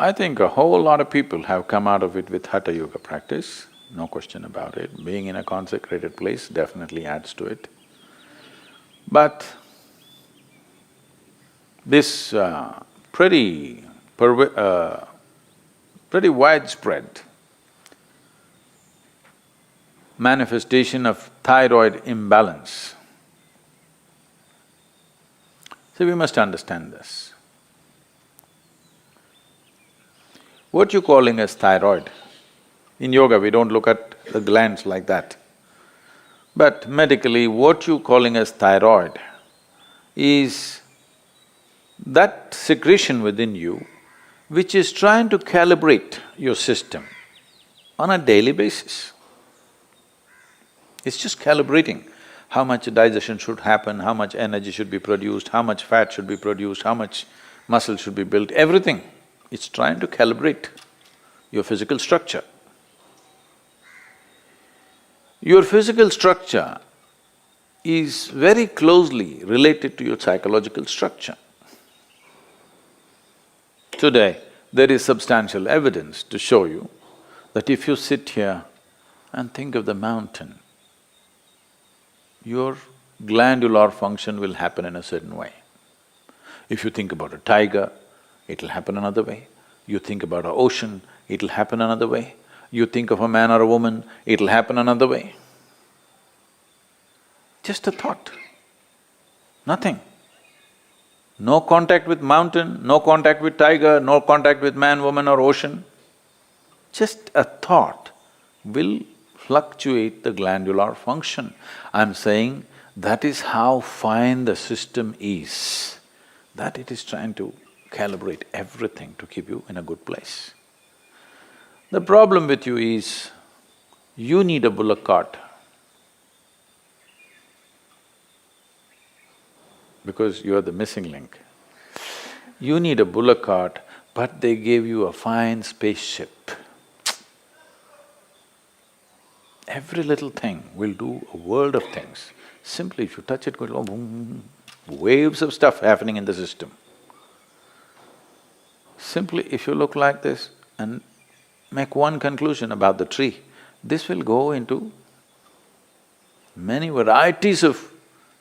I think a whole lot of people have come out of it with Hatha Yoga practice, no question about it. Being in a consecrated place definitely adds to it. But this pretty widespread manifestation of thyroid imbalance. So we must understand this. What you're calling as thyroid, in yoga we don't look at the glands like that. But medically, what you're calling as thyroid is that secretion within you which is trying to calibrate your system on a daily basis. It's just calibrating how much digestion should happen, how much energy should be produced, how much fat should be produced, how much muscle should be built, everything. It's trying to calibrate your physical structure. Your physical structure is very closely related to your psychological structure. Today, there is substantial evidence to show you that if you sit here and think of the mountain, your glandular function will happen in a certain way. If you think about a tiger, it'll happen another way. You think about an ocean, it'll happen another way. You think of a man or a woman, it'll happen another way. Just a thought, nothing. No contact with mountain, no contact with tiger, no contact with man, woman or ocean. Just a thought will fluctuate the glandular function. I'm saying that is how fine the system is, that it is trying to calibrate everything to keep you in a good place. The problem with you is, you need a bullock cart because you are the missing link. You need a bullock cart, but they gave you a fine spaceship. Every little thing will do a world of things. Simply if you touch it, go boom, waves of stuff happening in the system. Simply if you look like this and make one conclusion about the tree, this will go into many varieties of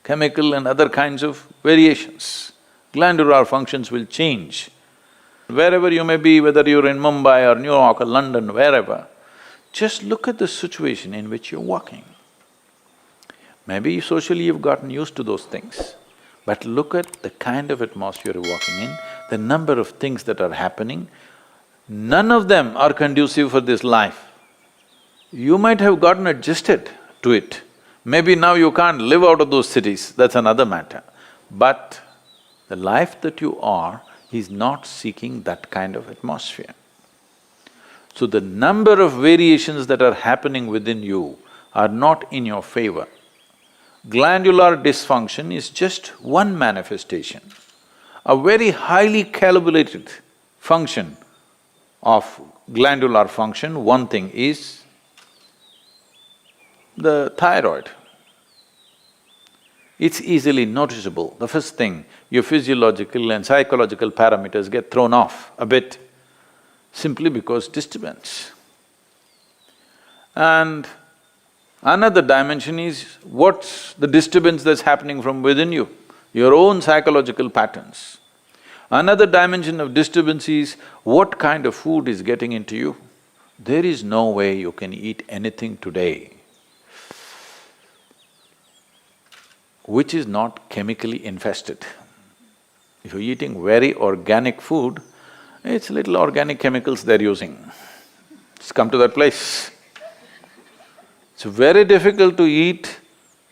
chemical and other kinds of variations. Glandular functions will change. Wherever you may be, whether you're in Mumbai or New York or London, wherever, just look at the situation in which you're walking. Maybe socially you've gotten used to those things, but look at the kind of atmosphere you're walking in, the number of things that are happening, none of them are conducive for this life. You might have gotten adjusted to it. Maybe now you can't live out of those cities, that's another matter. But the life that you are is not seeking that kind of atmosphere. So the number of variations that are happening within you are not in your favor. Glandular dysfunction is just one manifestation. A very highly calibrated function of glandular function, one thing is the thyroid. It's easily noticeable. The first thing, your physiological and psychological parameters get thrown off a bit simply because disturbance. And another dimension is what's the disturbance that's happening from within you, your own psychological patterns. Another dimension of disturbance is what kind of food is getting into you. There is no way you can eat anything today which is not chemically infested. If you're eating very organic food, it's little organic chemicals they're using. It's come to that place. It's very difficult to eat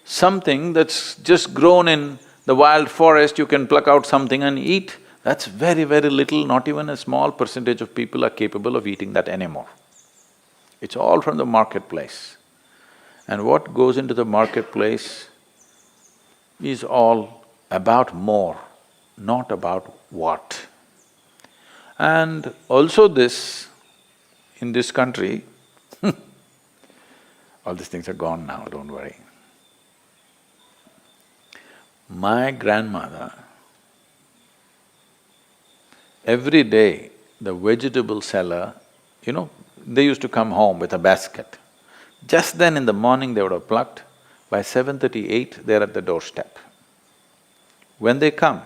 something that's just grown in the wild forest, you can pluck out something and eat. That's very, very little, not even a small percentage of people are capable of eating that anymore. It's all from the marketplace. And what goes into the marketplace is all about more, not about what. And also this, in this country, all these things are gone now, don't worry. My grandmother, every day the vegetable seller, they used to come home with a basket. Just then in the morning they would have plucked, by 7:38 they're at the doorstep. When they come,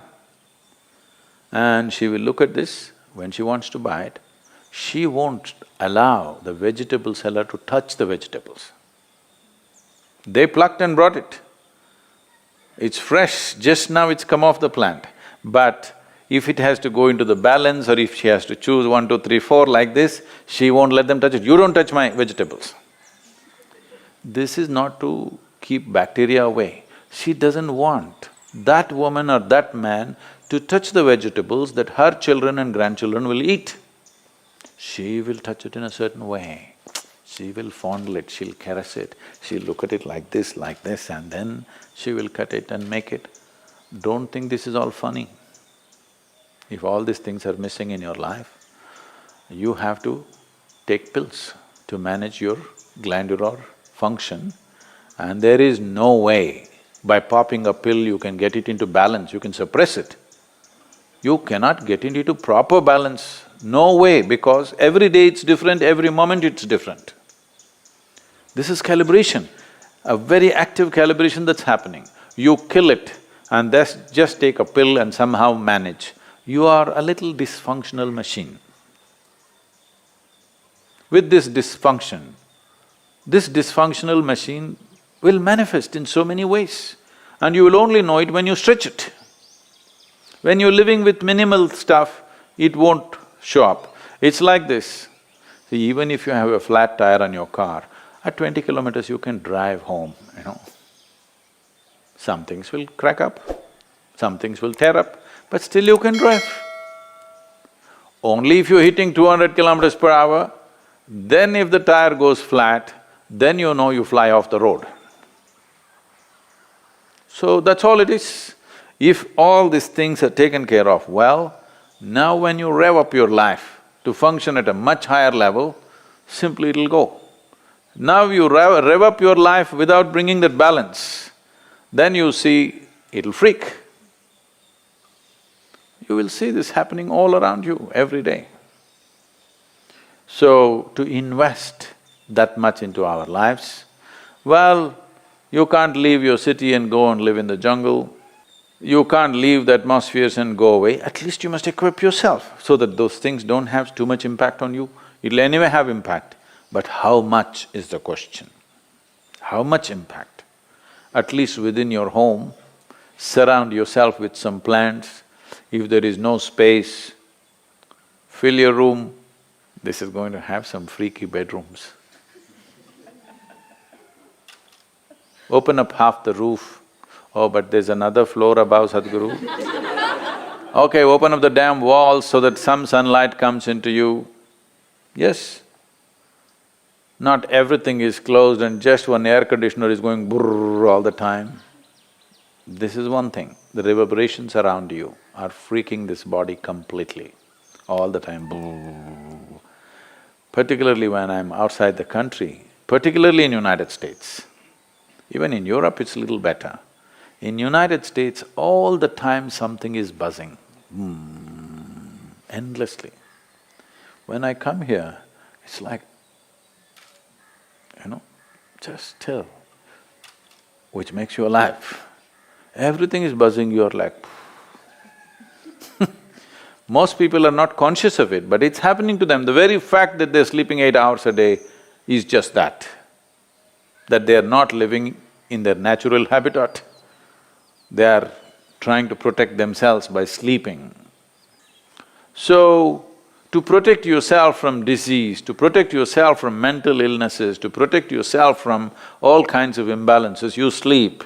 and she will look at this, when she wants to buy it, she won't allow the vegetable seller to touch the vegetables. They plucked and brought it. It's fresh, just now it's come off the plant. But if it has to go into the balance or if she has to choose 1, 2, 3, 4 like this, she won't let them touch it. You don't touch my vegetables. This is not to keep bacteria away. She doesn't want that woman or that man to touch the vegetables that her children and grandchildren will eat. She will touch it in a certain way. She will fondle it, she'll caress it, she'll look at it like this, and then she will cut it and make it. Don't think this is all funny. If all these things are missing in your life, you have to take pills to manage your glandular function, and there is no way by popping a pill you can get it into balance, you can suppress it. You cannot get it into proper balance, no way, because every day it's different, every moment it's different. This is calibration, a very active calibration that's happening. You kill it and just take a pill and somehow manage. You are a little dysfunctional machine. With this dysfunctional machine will manifest in so many ways, and you will only know it when you stretch it. When you're living with minimal stuff, it won't show up. It's like this. See, even if you have a flat tire on your car, at 20 kilometers you can drive home, Some things will crack up, some things will tear up, but still you can drive. Only if you're hitting 200 kilometers per hour, then if the tire goes flat, then you know you fly off the road. So that's all it is. If all these things are taken care of well, now when you rev up your life to function at a much higher level, simply it'll go. Now you rev up your life without bringing that balance, then you see it'll freak. You will see this happening all around you every day. So, to invest that much into our lives, well, you can't leave your city and go and live in the jungle. You can't leave the atmospheres and go away. At least you must equip yourself so that those things don't have too much impact on you. It'll anyway have impact, but how much is the question? How much impact? At least within your home, surround yourself with some plants. If there is no space, fill your room. This is going to have some freaky bedrooms. Open up half the roof. Oh, but there's another floor above, Sadhguru. Okay, open up the damn walls so that some sunlight comes into you. Yes. Not everything is closed and just one air conditioner is going brrrr all the time. This is one thing, the reverberations around you are freaking this body completely, all the time, brrrr. Particularly when I'm outside the country, particularly in United States. Even in Europe it's a little better. In United States, all the time something is buzzing, endlessly. When I come here, it's like, just still, which makes you alive. Everything is buzzing, you're like Most people are not conscious of it, but it's happening to them. The very fact that they're sleeping 8 hours a day is just that they are not living in their natural habitat. They are trying to protect themselves by sleeping. So, to protect yourself from disease, to protect yourself from mental illnesses, to protect yourself from all kinds of imbalances, you sleep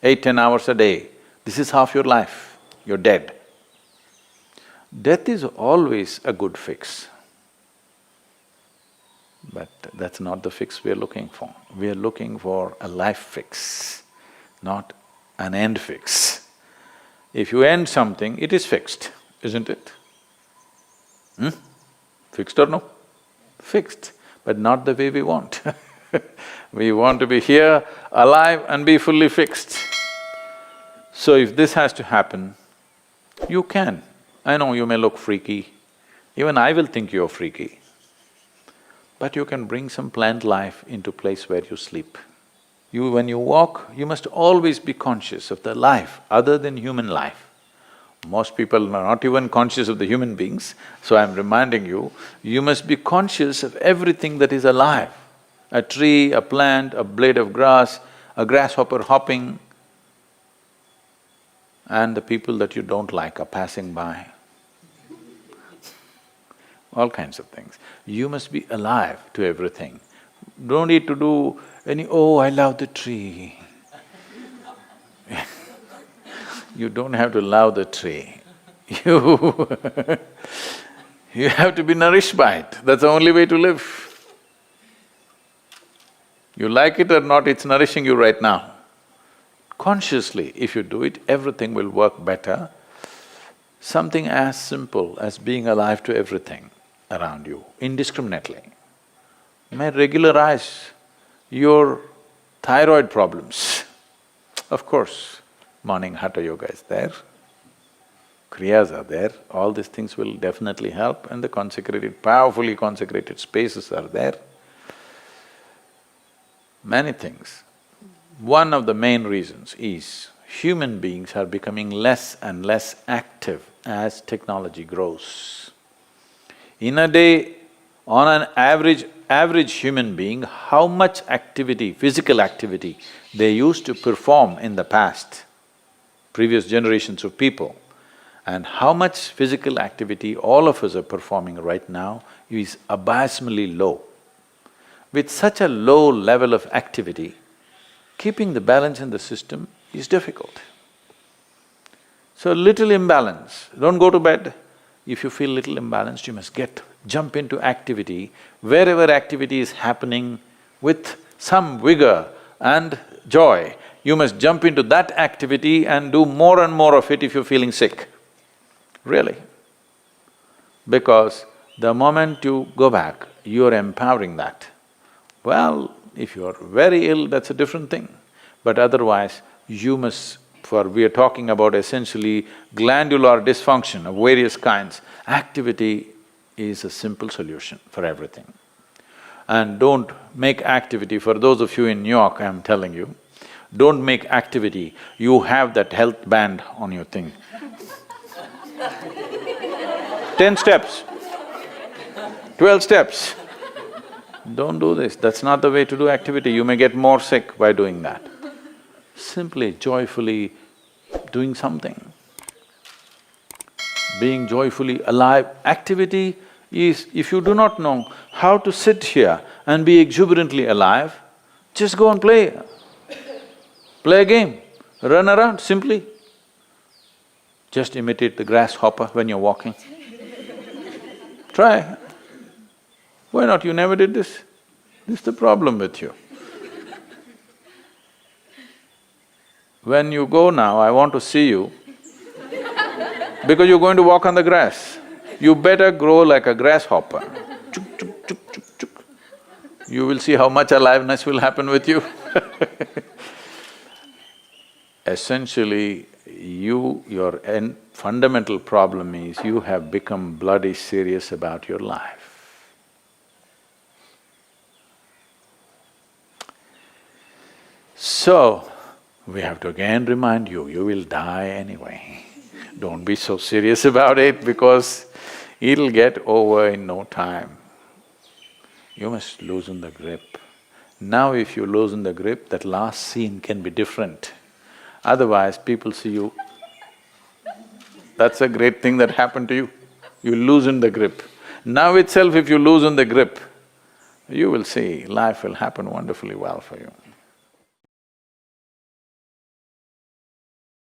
8–10 hours a day. This is half your life, you're dead. Death is always a good fix. But that's not the fix we are looking for. We are looking for a life fix, not an end fix. If you end something, it is fixed, isn't it? Fixed or no? Fixed, but not the way we want. We want to be here, alive and be fully fixed. So if this has to happen, you can. I know you may look freaky, Even I will think you're freaky. But you can bring some plant life into place where you sleep. When you walk, you must always be conscious of the life other than human life. Most people are not even conscious of the human beings, so I'm reminding you, you must be conscious of everything that is alive. A tree, a plant, a blade of grass, a grasshopper hopping, and the people that you don't like are passing by. All kinds of things. You must be alive to everything. Don't need to do any, oh, I love the tree. You don't have to love the tree. You have to be nourished by it. That's the only way to live. You like it or not, it's nourishing you right now. Consciously, if you do it, everything will work better. Something as simple as being alive to everything around you, indiscriminately, may regularize your thyroid problems. Of course, morning hatha yoga is there, kriyas are there, all these things will definitely help, and the consecrated, powerfully consecrated spaces are there. Many things. One of the main reasons is human beings are becoming less and less active as technology grows. In a day, on an average human being, how much activity, physical activity they used to perform in the past, previous generations of people, and how much physical activity all of us are performing right now is abysmally low. With such a low level of activity, keeping the balance in the system is difficult. So little imbalance, don't go to bed. If you feel little imbalanced, you must jump into activity. Wherever activity is happening with some vigor and joy, you must jump into that activity and do more and more of it if you're feeling sick. Really. Because the moment you go back, you're empowering that. Well, if you're very ill, that's a different thing. But otherwise, you must… we are talking about essentially glandular dysfunction of various kinds. Activity is a simple solution for everything. And don't make activity, for those of you in New York, I'm telling you, don't make activity, you have that health band on your thing. 10 steps, 12 steps. Don't do this, that's not the way to do activity, you may get more sick by doing that. Simply, joyfully doing something. Being joyfully alive. Activity is, if you do not know how to sit here and be exuberantly alive, just go and play. Play a game, run around simply. Just imitate the grasshopper when you're walking. Try. Why not? You never did this. This is the problem with you. When you go now, I want to see you because you're going to walk on the grass. You better grow like a grasshopper. Chuk, chuk, chuk, chuk, chuk. You will see how much aliveness will happen with you. Essentially, your fundamental problem is you have become bloody serious about your life. So, we have to again remind you, you will die anyway. Don't be so serious about it because it'll get over in no time. You must loosen the grip. Now if you loosen the grip, that last scene can be different. Otherwise, people see you, that's a great thing that happened to you. You loosen the grip. Now itself if you loosen the grip, you will see life will happen wonderfully well for you.